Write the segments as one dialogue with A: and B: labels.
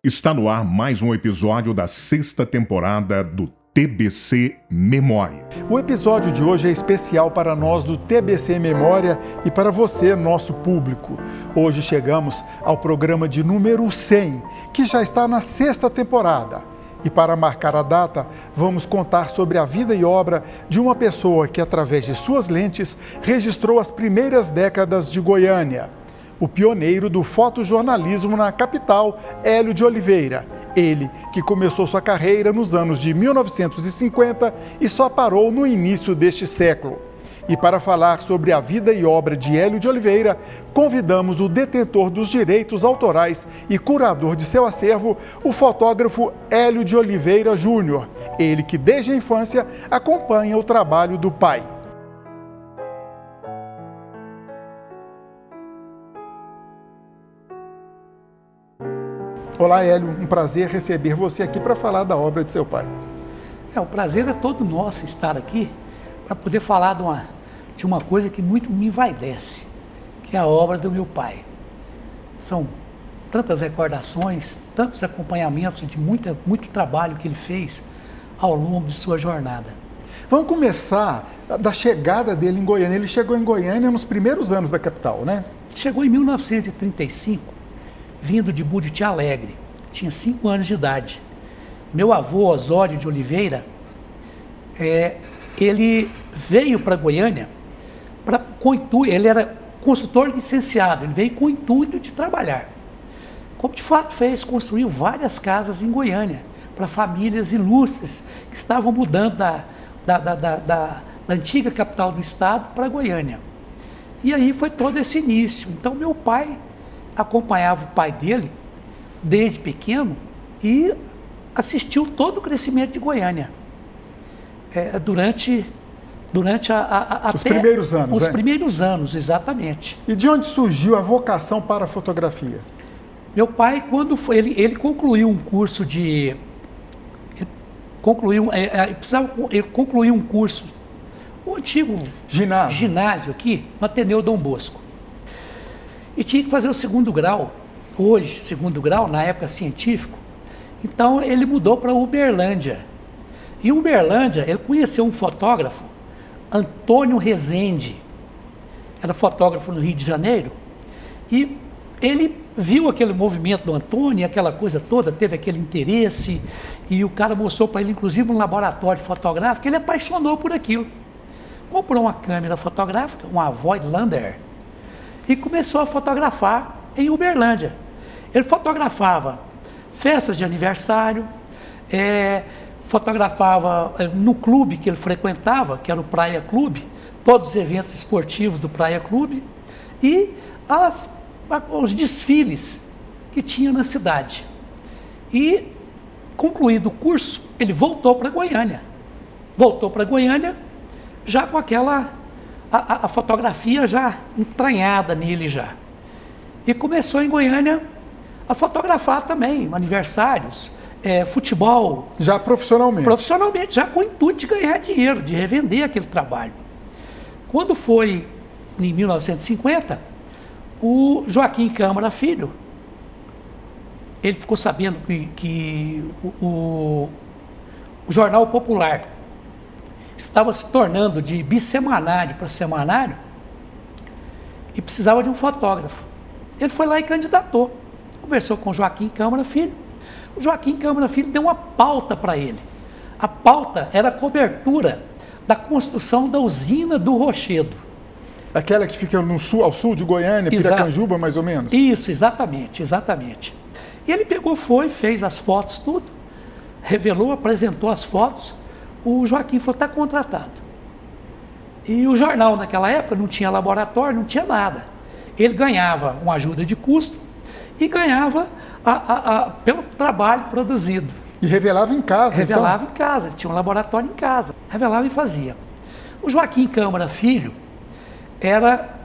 A: Está no ar mais um episódio da 6ª temporada do TBC Memória.
B: O episódio de hoje é especial para nós do TBC Memória e para você, nosso público. Hoje chegamos ao programa de número 100, que já está na 6ª temporada. E para marcar a data, vamos contar sobre a vida e obra de uma pessoa que, através de suas lentes, registrou as primeiras décadas de Goiânia. O pioneiro do fotojornalismo na capital, Hélio de Oliveira. Ele que começou sua carreira nos anos de 1950 e só parou no início deste século. E para falar sobre a vida e obra de Hélio de Oliveira, convidamos o detentor dos direitos autorais e curador de seu acervo, o fotógrafo Hélio de Oliveira Júnior. Ele que desde a infância acompanha o trabalho do pai. Olá, Hélio, um prazer receber você aqui para falar da obra de seu pai.
C: O prazer é todo nosso estar aqui para poder falar de uma coisa que muito me envaidece, que é a obra do meu pai. São tantas recordações, tantos acompanhamentos de muito trabalho que ele fez ao longo de sua jornada.
B: Vamos começar da chegada dele em Goiânia. Ele chegou em Goiânia nos primeiros anos da capital, né?
C: Chegou em 1935. Vindo de Buriti Alegre, tinha 5 anos de idade. Meu avô, Osório de Oliveira, ele veio para Goiânia, ele era consultor licenciado, ele veio com o intuito de trabalhar. Como de fato fez, construiu várias casas em Goiânia, para famílias ilustres que estavam mudando da antiga capital do estado para Goiânia. E aí foi todo esse início. Então meu pai acompanhava o pai dele desde pequeno e assistiu todo o crescimento de Goiânia durante
B: os primeiros anos.
C: Os primeiros anos, exatamente.
B: E de onde surgiu a vocação para a fotografia?
C: Meu pai, quando foi, ele concluiu um curso ele concluiu um curso, o antigo ginásio aqui, no Ateneu Dom Bosco. E tinha que fazer o segundo grau, hoje, segundo grau, na época científico. Então ele mudou para Uberlândia. Em Uberlândia, ele conheceu um fotógrafo, Antônio Rezende. Era fotógrafo no Rio de Janeiro. E ele viu aquele movimento do Antônio, aquela coisa toda, teve aquele interesse. E o cara mostrou para ele, inclusive, um laboratório fotográfico. Ele apaixonou por aquilo. Comprou uma câmera fotográfica, uma Voigtlander, e começou a fotografar em Uberlândia. Ele fotografava festas de aniversário, fotografava no clube que ele frequentava, que era o Praia Clube, todos os eventos esportivos do Praia Clube e os desfiles que tinha na cidade. E, concluído o curso, ele voltou para Goiânia. Voltou para Goiânia já com aquela... A fotografia já entranhada nele já. E começou em Goiânia a fotografar também aniversários, futebol. Já profissionalmente? Profissionalmente, já com o intuito de ganhar dinheiro, de revender aquele trabalho. Quando foi em 1950, o Joaquim Câmara Filho, ele ficou sabendo que o Jornal Popular estava se tornando de bissemanário para semanário e precisava de um fotógrafo. Ele foi lá e candidatou. Conversou com o Joaquim Câmara Filho. O Joaquim Câmara Filho deu uma pauta para ele. A pauta era a cobertura da construção da usina do Rochedo.
B: Aquela que fica ao sul de Goiânia, Piracanjuba, mais ou menos?
C: Isso, exatamente. E ele pegou, fez as fotos, tudo, revelou, apresentou as fotos. O Joaquim falou, está contratado. E o jornal naquela época não tinha laboratório, não tinha nada. Ele ganhava uma ajuda de custo e ganhava pelo trabalho produzido.
B: E revelava em casa,
C: Revelava em casa, ele tinha um laboratório em casa. Revelava e fazia. O Joaquim Câmara Filho era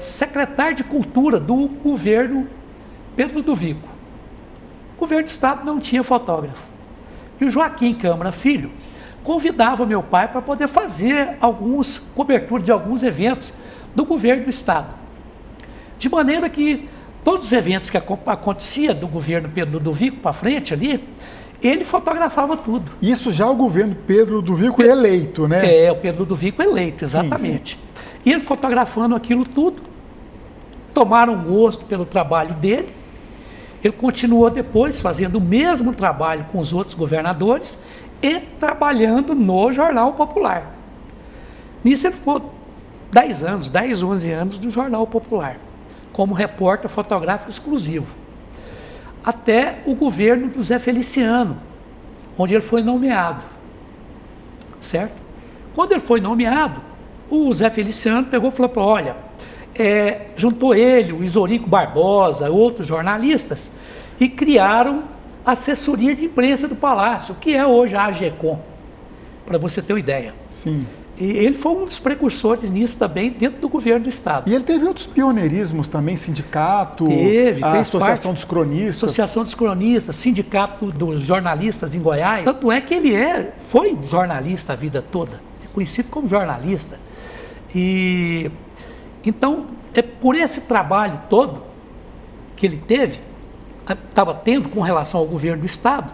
C: secretário de Cultura do governo Pedro do Vico. O governo do estado não tinha fotógrafo. E o Joaquim Câmara Filho convidava meu pai para poder fazer coberturas de alguns eventos do governo do estado. De maneira que todos os eventos que acontecia do governo Pedro Ludovico para frente ali, ele fotografava tudo.
B: Isso já o governo Pedro Ludovico eleito, né?
C: É, o Pedro Ludovico eleito, exatamente. Sim, sim. E ele fotografando aquilo tudo, tomaram gosto pelo trabalho dele. Ele continuou depois fazendo o mesmo trabalho com os outros governadores e trabalhando no Jornal Popular. Nisso ele ficou 10 anos, 10, 11 anos no Jornal Popular, como repórter fotográfico exclusivo. Até o governo do Zé Feliciano, onde ele foi nomeado. Certo? Quando ele foi nomeado, o Zé Feliciano pegou e falou para olha, juntou ele, o Isorico Barbosa, outros jornalistas, e criaram a assessoria de imprensa do Palácio, que é hoje a AGECOM, para você ter uma ideia.
B: Sim.
C: E ele foi um dos precursores nisso também, dentro do governo do Estado.
B: E ele teve outros pioneirismos também, sindicato, a Associação dos Cronistas.
C: Associação dos Cronistas, Sindicato dos Jornalistas em Goiás. Tanto é que ele foi jornalista a vida toda, conhecido como jornalista. E então, por esse trabalho todo que ele estava tendo com relação ao governo do Estado,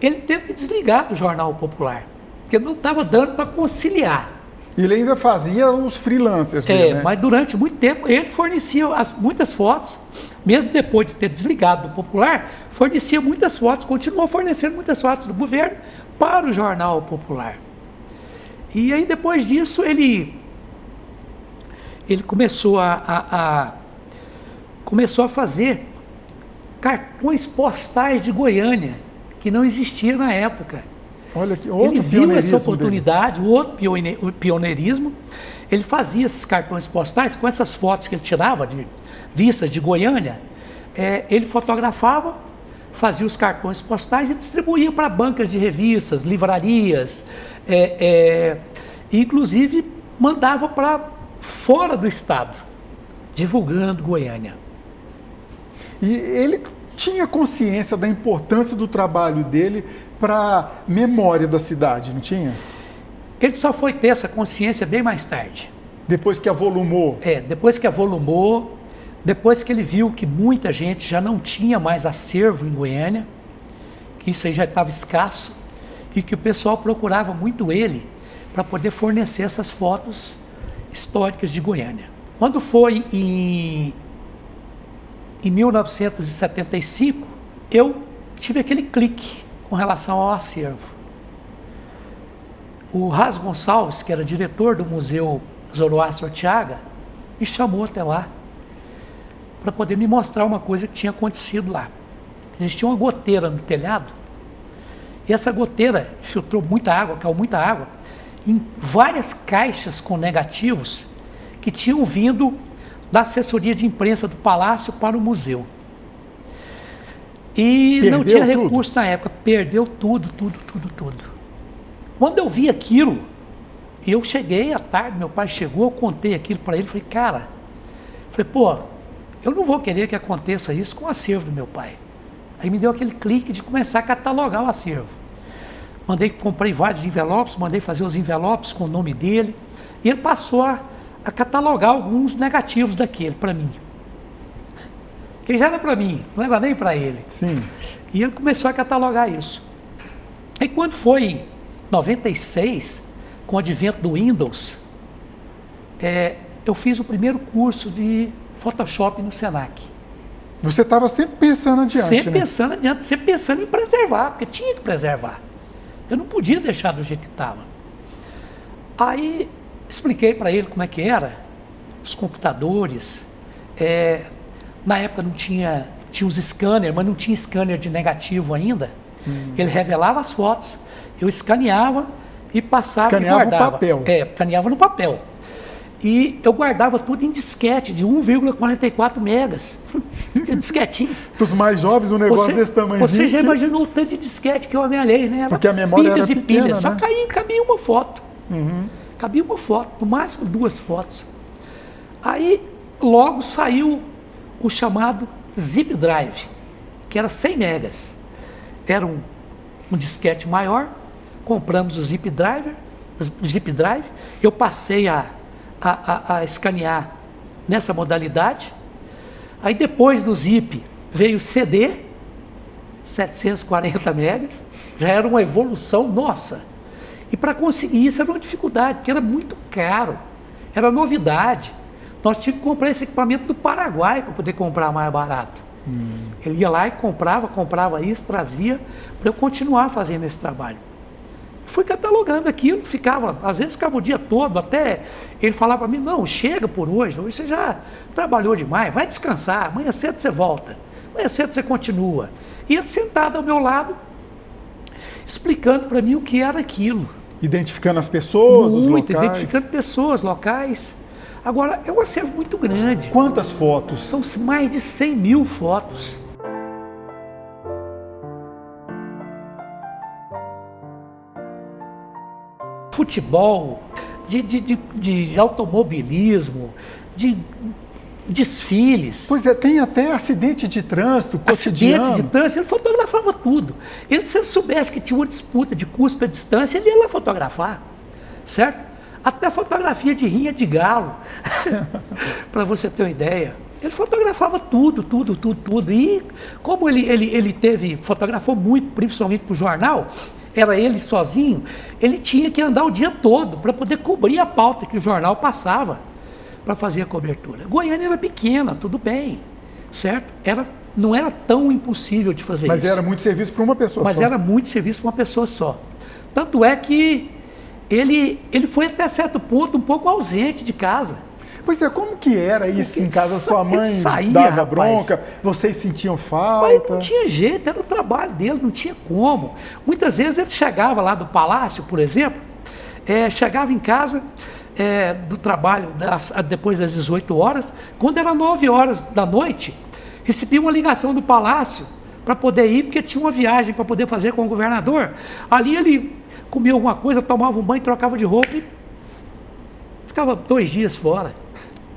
C: ele teve que desligar do Jornal Popular, porque não estava dando para conciliar.
B: E ele ainda fazia os freelancers dele, né?
C: Mas durante muito tempo ele fornecia muitas fotos, mesmo depois de ter desligado do Popular, fornecia muitas fotos, continuou fornecendo muitas fotos do governo para o Jornal Popular. E aí depois disso ele começou começou a fazer cartões postais de Goiânia, que não existia na época.
B: Olha que outro
C: ele viu essa
B: pioneirismo
C: oportunidade, o outro pioneirismo. Ele fazia esses cartões postais com essas fotos que ele tirava de vistas de Goiânia. Ele fotografava, fazia os cartões postais e distribuía para bancas de revistas, livrarias, inclusive mandava para fora do estado, divulgando Goiânia.
B: E ele tinha consciência da importância do trabalho dele para a memória da cidade, não tinha?
C: Ele só foi ter essa consciência bem mais tarde.
B: Depois que avolumou?
C: Depois que avolumou, depois que ele viu que muita gente já não tinha mais acervo em Goiânia, que isso aí já estava escasso, e que o pessoal procurava muito ele para poder fornecer essas fotos históricas de Goiânia. Quando foi em 1975, eu tive aquele clique com relação ao acervo. O Ras Gonçalves, que era diretor do Museu Zoroastro Arteaga, me chamou até lá para poder me mostrar uma coisa que tinha acontecido lá. Existia uma goteira no telhado, e essa goteira filtrou muita água, caiu muita água, em várias caixas com negativos que tinham vindo da assessoria de imprensa do Palácio para o museu. E não tinha recurso na época, perdeu tudo. Quando eu vi aquilo, eu cheguei à tarde, meu pai chegou, eu contei aquilo para ele, falei, eu não vou querer que aconteça isso com o acervo do meu pai. Aí me deu aquele clique de começar a catalogar o acervo. Comprei vários envelopes, mandei fazer os envelopes com o nome dele, e ele passou a catalogar alguns negativos daquele para mim. Que já era para mim, não era nem para ele.
B: Sim.
C: E ele começou a catalogar isso. Aí quando foi em 96, com o advento do Windows, eu fiz o primeiro curso de Photoshop no Senac.
B: Você estava sempre pensando adiante,
C: sempre pensando em preservar, porque tinha que preservar. Eu não podia deixar do jeito que estava. Aí expliquei para ele como é que era, os computadores. Na época não tinha os scanners, mas não tinha scanner de negativo ainda. Ele revelava as fotos, eu escaneava e passava e guardava.
B: Escaneava no papel.
C: Escaneava no papel. E eu guardava tudo em disquete de 1,44 megas. Disquetinho.
B: Para os mais jovens, um negócio desse tamanho.
C: Você já imaginou o tanto de disquete que eu amealhei, né?
B: Porque a memória
C: pilhas
B: era
C: e pilhas,
B: pequena,
C: só
B: né?
C: cabia uma foto. Cabia uma foto, no máximo 2 fotos. Aí logo saiu o chamado Zip Drive, que era 100 megas. Era um disquete maior, compramos o Zip Drive, eu passei a escanear nessa modalidade. Aí depois do Zip veio o CD, 740 megas, já era uma evolução nossa. E para conseguir isso era uma dificuldade, porque era muito caro, era novidade. Nós tínhamos que comprar esse equipamento do Paraguai para poder comprar mais barato. Ele ia lá e comprava isso, trazia, para eu continuar fazendo esse trabalho. Fui catalogando aquilo, às vezes ficava o dia todo, até ele falava para mim, não, chega por hoje você já trabalhou demais, vai descansar, amanhã cedo você volta, amanhã cedo você continua. E ele sentado ao meu lado, explicando para mim o que era aquilo.
B: Identificando as pessoas, os locais.
C: Identificando pessoas, locais. Agora, é um acervo muito grande.
B: Quantas fotos?
C: São mais de 100 mil fotos. Futebol, de automobilismo, de desfiles.
B: Pois é, tem até acidente de trânsito cotidiano.
C: Acidente de trânsito, ele fotografava tudo. Ele, se ele soubesse que tinha uma disputa de cuspe à distância, ele ia lá fotografar, certo? Até fotografia de rinha de galo, para você ter uma ideia. Ele fotografava tudo. E como ele fotografou muito, principalmente para o jornal, era ele sozinho, ele tinha que andar o dia todo para poder cobrir a pauta que o jornal passava para fazer a cobertura. Goiânia era pequena, tudo bem, certo? Não era tão impossível de fazer isso.
B: Mas era muito serviço para uma pessoa só.
C: Mas era muito serviço para uma pessoa só. Tanto é que ele foi até certo ponto um pouco ausente de casa.
B: Pois é, como que era isso
C: Porque
B: em casa? Sua mãe
C: saía,
B: dava
C: rapaz.
B: bronca, vocês sentiam falta?
C: Mas não tinha jeito, era o trabalho dele, não tinha como. Muitas vezes ele chegava lá do palácio, por exemplo, chegava em casa do trabalho depois das 18 horas, quando era 9 horas da noite, recebia uma ligação do palácio para poder ir, porque tinha uma viagem para poder fazer com o governador. Ali ele comia alguma coisa, tomava um banho, trocava de roupa e ficava 2 dias fora.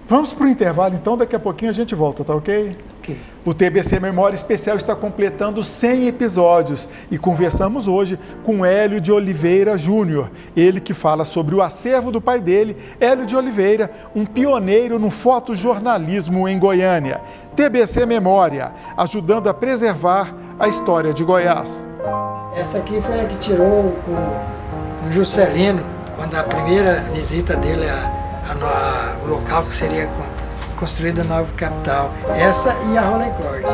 B: Vamos para o intervalo, então, daqui a pouquinho a gente volta, tá ok?
C: Ok.
B: O TBC Memória Especial está completando 100 episódios e conversamos hoje com Hélio de Oliveira Júnior, ele que fala sobre o acervo do pai dele, Hélio de Oliveira, um pioneiro no fotojornalismo em Goiânia. TBC Memória, ajudando a preservar a história de Goiás.
D: Essa aqui foi a que tirou o Juscelino, quando a primeira visita dele ao local que seria construída a nova capital. Essa e a Rolling Cord.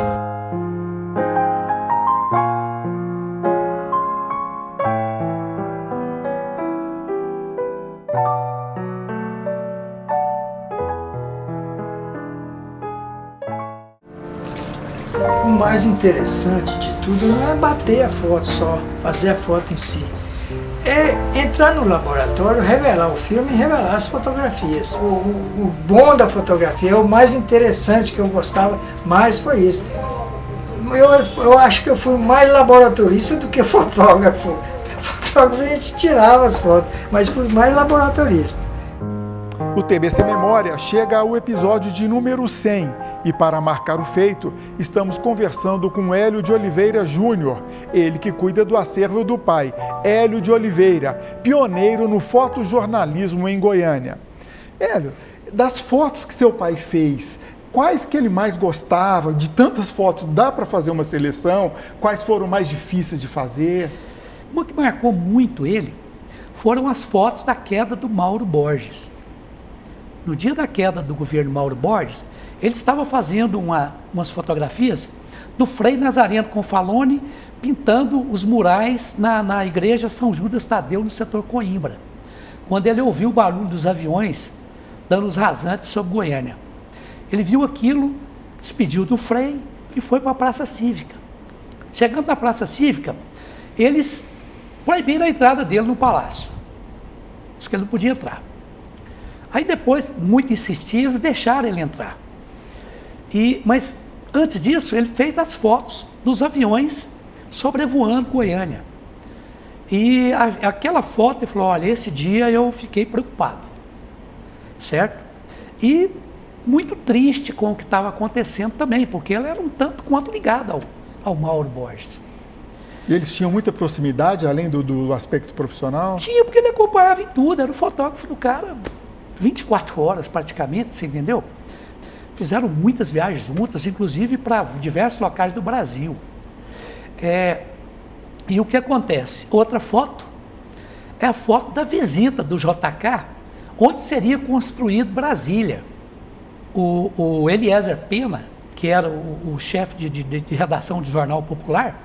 D: O mais interessante de tudo não é bater a foto só, fazer a foto em si. É entrar no laboratório, revelar o filme e revelar as fotografias. O bom da fotografia, o mais interessante que eu gostava mais foi isso. Eu acho que eu fui mais laboratorista do que fotógrafo. Fotógrafo a gente tirava as fotos, mas fui mais laboratorista.
B: O TBC Memória chega ao episódio de número 100 e, para marcar o feito, estamos conversando com Hélio de Oliveira Júnior, ele que cuida do acervo do pai, Hélio de Oliveira, pioneiro no fotojornalismo em Goiânia. Hélio, das fotos que seu pai fez, quais que ele mais gostava? De tantas fotos, dá para fazer uma seleção? Quais foram mais difíceis de fazer?
C: Uma que marcou muito ele foram as fotos da queda do Mauro Borges. No dia da queda do governo Mauro Borges, ele estava fazendo umas fotografias do Frei Nazareno Confalone pintando os murais na igreja São Judas Tadeu, no setor Coimbra, quando ele ouviu o barulho dos aviões dando os rasantes sobre Goiânia. Ele viu aquilo, despediu do Frei e foi para a Praça Cívica. Chegando na Praça Cívica, eles proibiram a entrada dele no palácio. Disse que ele não podia entrar. Aí depois, muito insistir, eles deixaram ele entrar. Mas antes disso, ele fez as fotos dos aviões sobrevoando Goiânia. E aquela foto, ele falou, olha, esse dia eu fiquei preocupado, certo? E muito triste com o que estava acontecendo também, porque ele era um tanto quanto ligado ao Mauro Borges.
B: E eles tinham muita proximidade, além do aspecto profissional?
C: Tinha, porque ele acompanhava em tudo, era o fotógrafo do cara 24 horas praticamente, você entendeu? fizeram muitas viagens juntas, inclusive para diversos locais do Brasil. E o que acontece? Outra foto é a foto da visita do JK, onde seria construído Brasília. O Eliezer Pena, que era o chefe de redação do Jornal Popular,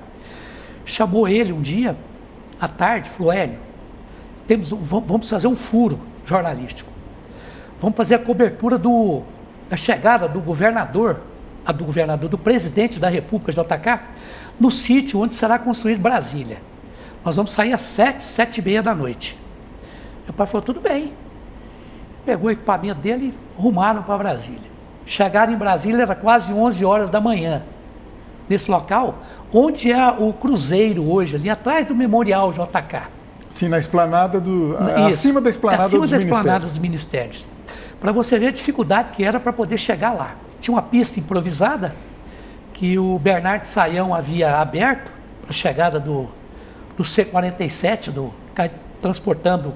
C: chamou ele um dia, à tarde, falou: Hélio, vamos fazer um furo jornalístico. Vamos fazer a cobertura da chegada do governador, do presidente da República, JK, no sítio onde será construído Brasília. Nós vamos sair às 7h30 da noite. Meu pai falou: tudo bem. Pegou o equipamento dele e rumaram para Brasília. Chegaram em Brasília, era quase 11 horas da manhã. Nesse local, onde é o Cruzeiro hoje, ali atrás do Memorial JK.
B: Sim, na esplanada acima da esplanada dos ministérios.
C: Para você ver a dificuldade que era para poder chegar lá. Tinha uma pista improvisada que o Bernardo Sayão havia aberto para a chegada do C-47, transportando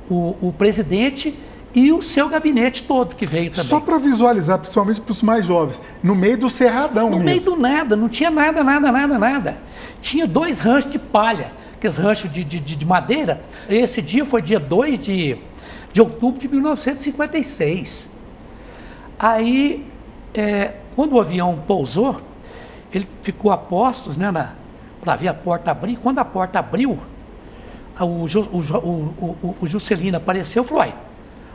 C: o presidente e o seu gabinete todo que veio também.
B: Só para visualizar, principalmente para os mais jovens, no meio do cerradão mesmo.
C: No meio do nada, não tinha nada. Tinha 2 ranchos de palha, aqueles ranchos de madeira. Esse dia foi dia 2 de outubro de 1956. Aí, quando o avião pousou, ele ficou a postos, né, para ver a porta abrir. Quando a porta abriu, o Juscelino apareceu e falou: "Uai,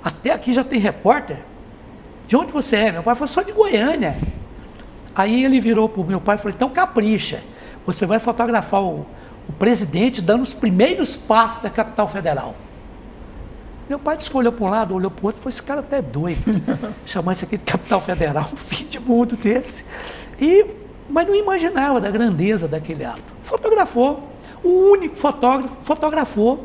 C: até aqui já tem repórter? De onde você é?" Meu pai falou: "Sou de Goiânia." Aí ele virou para o meu pai e falou: "Então capricha, você vai fotografar o presidente dando os primeiros passos da capital federal." Meu pai olhou para um lado, olhou para o outro e falou: "Esse cara até é doido, chamar isso aqui de capital federal, um fim de mundo desse." Mas não imaginava da grandeza daquele ato. Fotografou, o único fotógrafo fotografou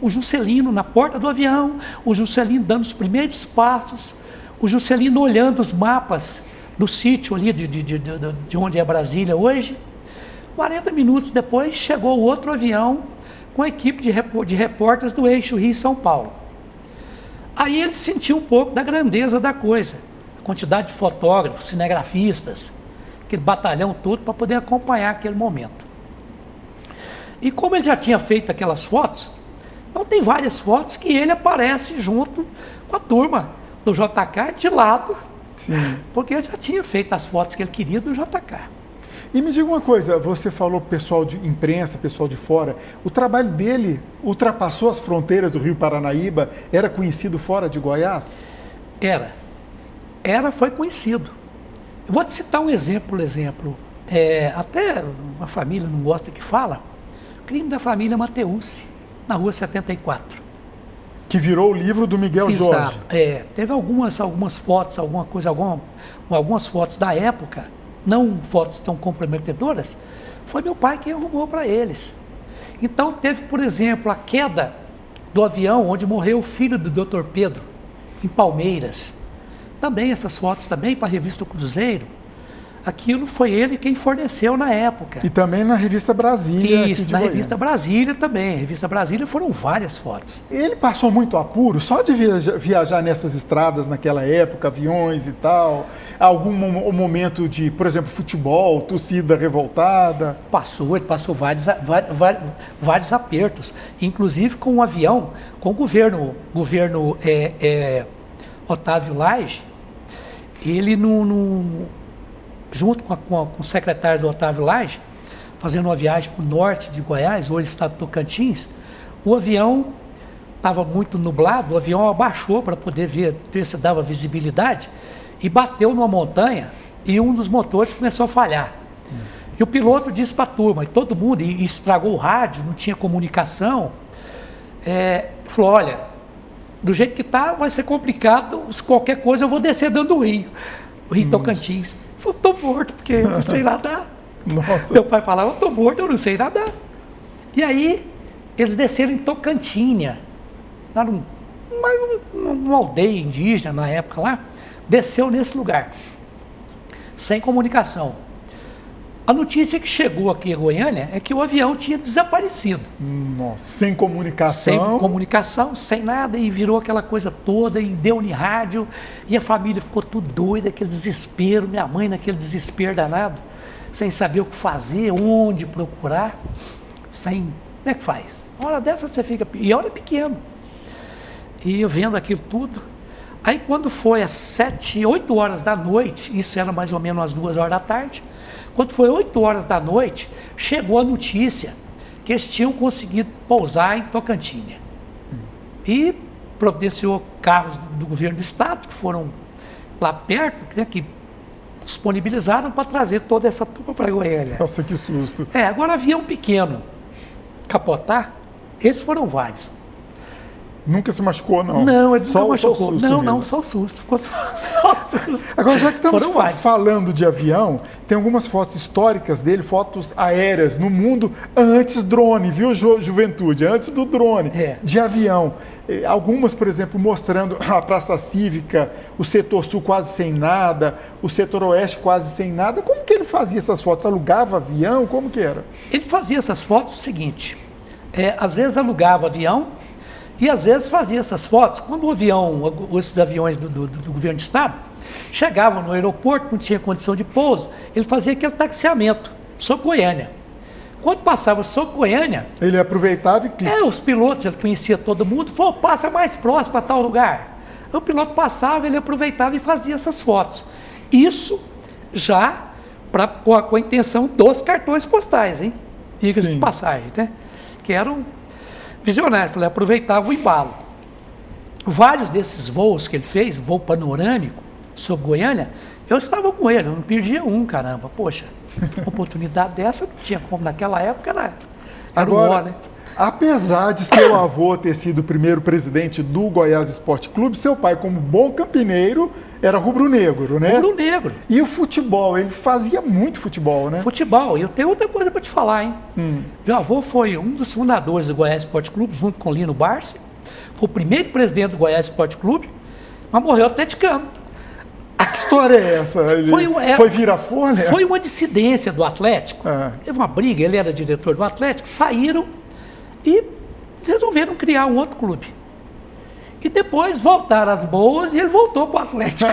C: o Juscelino na porta do avião, o Juscelino dando os primeiros passos, o Juscelino olhando os mapas do sítio ali de onde é Brasília hoje. 40 minutos depois chegou outro avião com a equipe de repórteres do eixo Rio-São Paulo. Aí ele sentiu um pouco da grandeza da coisa, a quantidade de fotógrafos, cinegrafistas, aquele batalhão todo para poder acompanhar aquele momento. E como ele já tinha feito aquelas fotos, então tem várias fotos que ele aparece junto com a turma do JK de lado. Sim. Porque ele já tinha feito as fotos que ele queria do JK.
B: E me diga uma coisa, você falou pessoal de imprensa, pessoal de fora, o trabalho dele ultrapassou as fronteiras do Rio Paranaíba, era conhecido fora de Goiás?
C: Foi conhecido. Eu vou te citar um exemplo, até a família não gosta que fala, o crime da família Mateucci, na rua 74.
B: Que virou o livro do Miguel Jorge.
C: Teve algumas fotos, algumas fotos da época, não fotos tão comprometedoras, foi meu pai quem arrumou para eles. Então teve, por exemplo, a queda do avião onde morreu o filho do Dr. Pedro, em Palmeiras. Também essas fotos também para a revista Cruzeiro. Aquilo foi ele quem forneceu na época.
B: E também na revista Brasília.
C: Isso, na revista Brasília também. A revista Brasília foram várias fotos.
B: Ele passou muito apuro só de viajar nessas estradas naquela época, aviões e tal? Algum momento de, por exemplo, futebol, torcida revoltada?
C: Ele passou vários apertos. Inclusive com o avião, com o governo Otávio Lage, ele junto com os secretários do Otávio Lage, fazendo uma viagem para o norte de Goiás, hoje estado de Tocantins, o avião estava muito nublado, o avião abaixou para poder ver se dava visibilidade, e bateu numa montanha e um dos motores começou a falhar. E o piloto disse para a turma, e todo mundo, e estragou o rádio, não tinha comunicação, falou: "Olha, do jeito que está, vai ser complicado, qualquer coisa eu vou descer dentro do rio Tocantins." Eu estou morto, porque eu não sei nadar.
B: Nossa.
C: Meu pai falava: "Eu estou morto, eu não sei nadar." E aí, eles desceram em Tocantinha, lá numa aldeia indígena na época lá, desceu nesse lugar, sem comunicação. A notícia que chegou aqui em Goiânia é que o avião tinha desaparecido.
B: Nossa, sem comunicação.
C: Sem comunicação, sem nada, e virou aquela coisa toda, e deu em rádio, e a família ficou tudo doida, aquele desespero, minha mãe naquele desespero danado, sem saber o que fazer, onde procurar, sem... Como é que faz? Uma hora dessa você fica... E eu era pequeno. E eu vendo aquilo tudo. Aí quando foi às 7, 8 horas da noite, isso era mais ou menos às 2 horas da tarde, quando foi 8 horas da noite, chegou a notícia que eles tinham conseguido pousar em Tocantins. E providenciou carros do governo do estado, que foram lá perto, né, que disponibilizaram para trazer toda essa turma para Goiânia.
B: Nossa, que susto.
C: Agora avião pequeno capotar, esses foram vários.
B: Nunca se machucou, não?
C: Não, ele nunca machucou.
B: Só o susto
C: não,
B: mesmo.
C: só o susto. Ficou só o susto.
B: Agora, já que estamos
C: Foram vários.
B: falando de avião, tem algumas fotos históricas dele, fotos aéreas no mundo antes drone, viu, juventude? Antes do drone, de avião. Algumas, por exemplo, mostrando a Praça Cívica, o setor sul quase sem nada, o setor oeste quase sem nada. Como que ele fazia essas fotos? Alugava avião? Como que era?
C: Ele fazia essas fotos o seguinte, às vezes alugava avião, e às vezes fazia essas fotos, quando o avião, esses aviões do governo do estado, chegavam no aeroporto, não tinha condição de pouso, ele fazia aquele taxiamento, sobre Goiânia. Quando passava sobre Goiânia...
B: Ele aproveitava e clica.
C: Os pilotos, ele conhecia todo mundo, falou, passa mais próximo para tal lugar. O piloto passava, ele aproveitava e fazia essas fotos. Isso já com a intenção dos cartões postais, hein? Diga-se de passagem, né? Que eram... visionário, falei, aproveitava o embalo. Vários desses voos que ele fez, voo panorâmico sobre Goiânia, eu estava com ele, eu não perdia um, caramba. Poxa, uma oportunidade dessa não tinha como, naquela época era
B: Agora,
C: o né?
B: Apesar de seu avô ter sido o primeiro presidente do Goiás Esporte Clube, seu pai, como bom campineiro, era rubro-negro, né?
C: Rubro-negro.
B: E o futebol, ele fazia muito futebol, né?
C: Futebol, e eu tenho outra coisa para te falar, hein? Meu avô foi um dos fundadores do Goiás Esporte Clube, junto com Lino Barsi, foi o primeiro presidente do Goiás Esporte Clube, mas morreu atleticano.
B: Que história é essa? Foi vira-folha?
C: Foi uma dissidência do Atlético, teve uma briga, ele era diretor do Atlético, saíram e resolveram criar um outro clube. E depois voltaram as boas e ele voltou para o Atlético.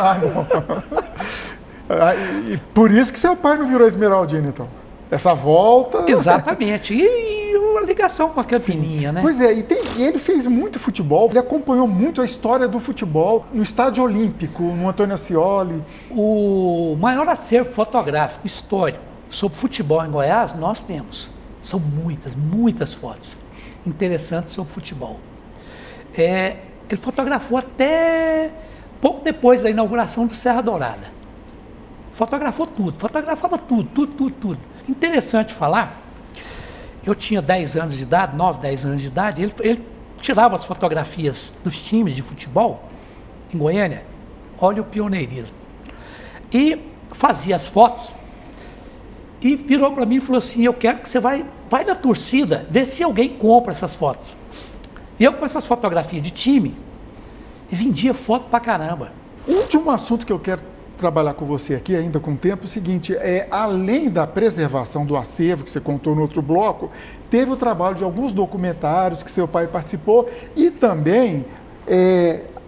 B: E por isso que seu pai não virou Esmeraldino, então. Essa volta...
C: Exatamente. E uma ligação com a Campininha, né?
B: Pois é, e ele fez muito futebol, ele acompanhou muito a história do futebol no Estádio Olímpico, no Antônio Ascioli.
C: O maior acervo fotográfico histórico sobre futebol em Goiás, nós temos. São muitas fotos interessantes sobre futebol. Ele fotografou até pouco depois da inauguração do Serra Dourada. Fotografava tudo. Interessante falar, eu tinha 10 anos de idade, 9, 10 anos de idade, ele tirava as fotografias dos times de futebol em Goiânia, olha o pioneirismo, e fazia as fotos, e virou para mim e falou assim, eu quero que você vai na torcida, ver se alguém compra essas fotos. E eu com essas fotografias de time, e vendia foto pra caramba.
B: O último assunto que eu quero trabalhar com você aqui, ainda com o tempo, é o seguinte, além da preservação do acervo, que você contou no outro bloco, teve o trabalho de alguns documentários que seu pai participou e também,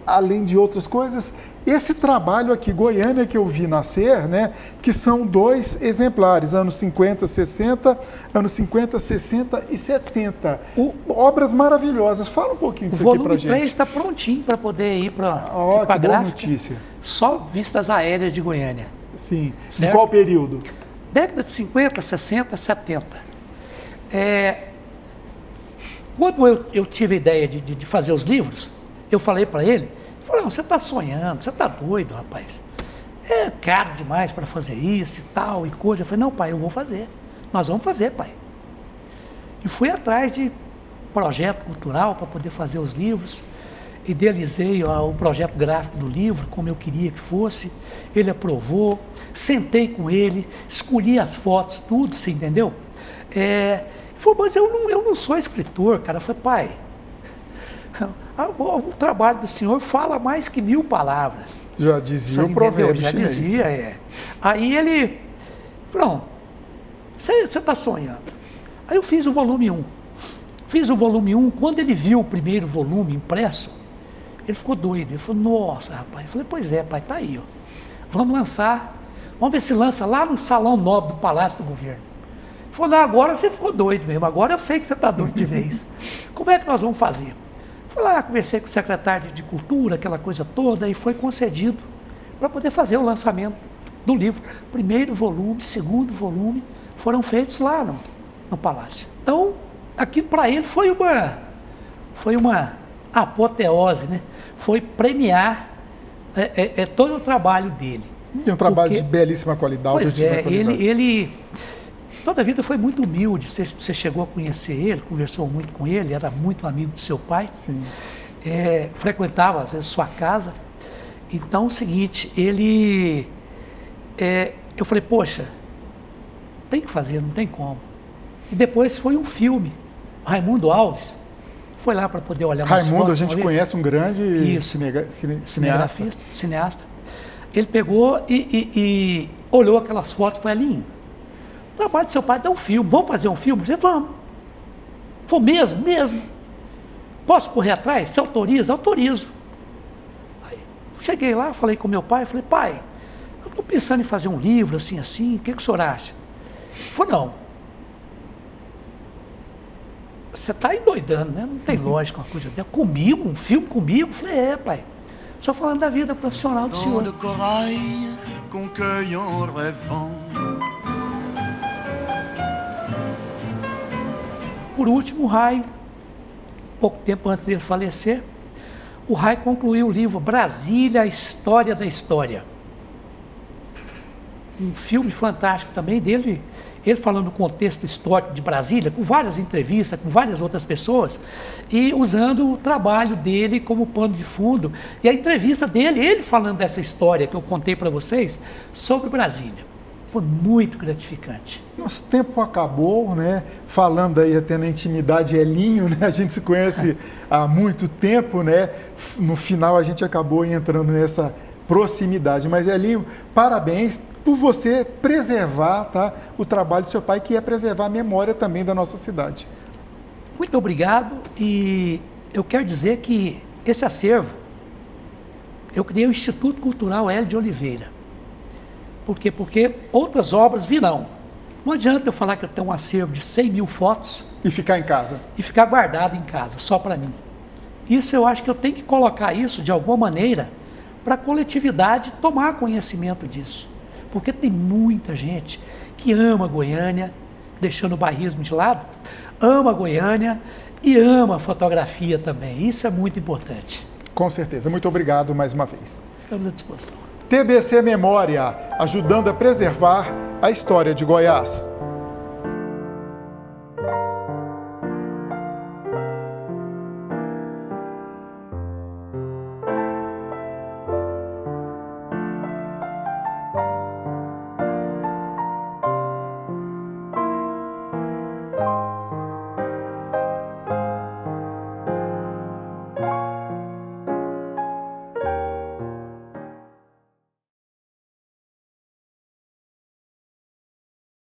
B: além de outras coisas, esse trabalho aqui, Goiânia, que eu vi nascer, né, que são 2 exemplares, anos 50, 60 e 70. Obras maravilhosas. Fala um pouquinho disso aqui pra gente. O
C: volume 3 está prontinho para poder ir para
B: a
C: gráfica.
B: Notícia.
C: Só vistas aéreas de Goiânia.
B: Sim.
C: Certo?
B: De qual período?
C: Década de 50, 60, 70. Quando eu tive a ideia de fazer os livros, eu falei para ele, você está sonhando, você está doido, rapaz. É caro demais para fazer isso e tal e coisa. Eu falei, não, pai, eu vou fazer. Nós vamos fazer, pai. E fui atrás de projeto cultural para poder fazer os livros. Idealizei o projeto gráfico do livro, como eu queria que fosse. Ele aprovou. Sentei com ele, escolhi as fotos, tudo, você entendeu? Ele falou, mas eu não sou escritor, cara. Eu falei, pai... O trabalho do senhor fala mais que 1000 palavras.
B: Já dizia o provérbio
C: Já
B: chinês.
C: dizia, Aí ele... Pronto. você está sonhando. Aí eu fiz o volume 1. Fiz o volume 1, quando ele viu o primeiro volume impresso, ele ficou doido. Ele falou, nossa, rapaz. Eu falei, pois é, pai, tá aí, ó. Vamos lançar. Vamos ver se lança lá no Salão Nobre do Palácio do Governo. Ele falou, não, agora você ficou doido mesmo. Agora eu sei que você está doido de vez. Como é que nós vamos fazer? Fui lá, conversei com o secretário de Cultura, aquela coisa toda, e foi concedido para poder fazer o lançamento do livro. Primeiro volume, segundo volume, foram feitos lá no Palácio. Então, aquilo para ele foi uma apoteose, né? Foi premiar todo o trabalho dele.
B: E um trabalho de belíssima qualidade.
C: Pois ele toda a vida foi muito humilde. Você chegou a conhecer ele, conversou muito com ele, era muito amigo do seu pai.
B: Sim.
C: Frequentava, às vezes, sua casa. Então, é o seguinte, eu falei, poxa, tem que fazer, não tem como. E depois foi um filme. O Raimundo Alves foi lá para poder olhar umas
B: Raimundo,
C: fotos.
B: a gente conhece, um grande
C: cineasta. Ele pegou e olhou aquelas fotos e falou, Elinho, o trabalho do seu pai é um filme, vamos fazer um filme? Eu falei, vamos. Foi mesmo. Posso correr atrás? Você autoriza? Autorizo. Aí, cheguei lá, falei com meu pai, falei, pai, eu estou pensando em fazer um livro assim, o que o senhor acha? Ele falou, não. Você está endoidando, né? Não tem lógica uma coisa dela. Comigo, um filme comigo? Eu falei, pai. Só falando da vida profissional do senhor. Por último, o Rai, pouco tempo antes dele falecer, o Rai concluiu o livro Brasília, a História da História. Um filme fantástico também dele, ele falando do contexto histórico de Brasília, com várias entrevistas, com várias outras pessoas, e usando o trabalho dele como pano de fundo, e a entrevista dele, ele falando dessa história que eu contei para vocês, sobre Brasília. Foi muito gratificante.
B: Nosso tempo acabou, né? Falando aí até na intimidade, Elinho, né? A gente se conhece há muito tempo, né? No final a gente acabou entrando nessa proximidade. Mas, Elinho, parabéns por você preservar, tá, o trabalho do seu pai, que é preservar a memória também da nossa cidade.
C: Muito obrigado, e eu quero dizer que esse acervo, eu criei o Instituto Cultural Hélio de Oliveira. Por quê? Porque outras obras virão. Não adianta eu falar que eu tenho um acervo de 100 mil fotos
B: e ficar em casa.
C: E ficar guardado em casa, só para mim. Isso eu acho que eu tenho que colocar isso de alguma maneira para a coletividade tomar conhecimento disso. Porque tem muita gente que ama Goiânia, deixando o bairrismo de lado, ama Goiânia e ama a fotografia também. Isso é muito importante.
B: Com certeza. Muito obrigado mais uma vez.
C: Estamos à disposição.
B: TBC Memória, ajudando a preservar a história de Goiás.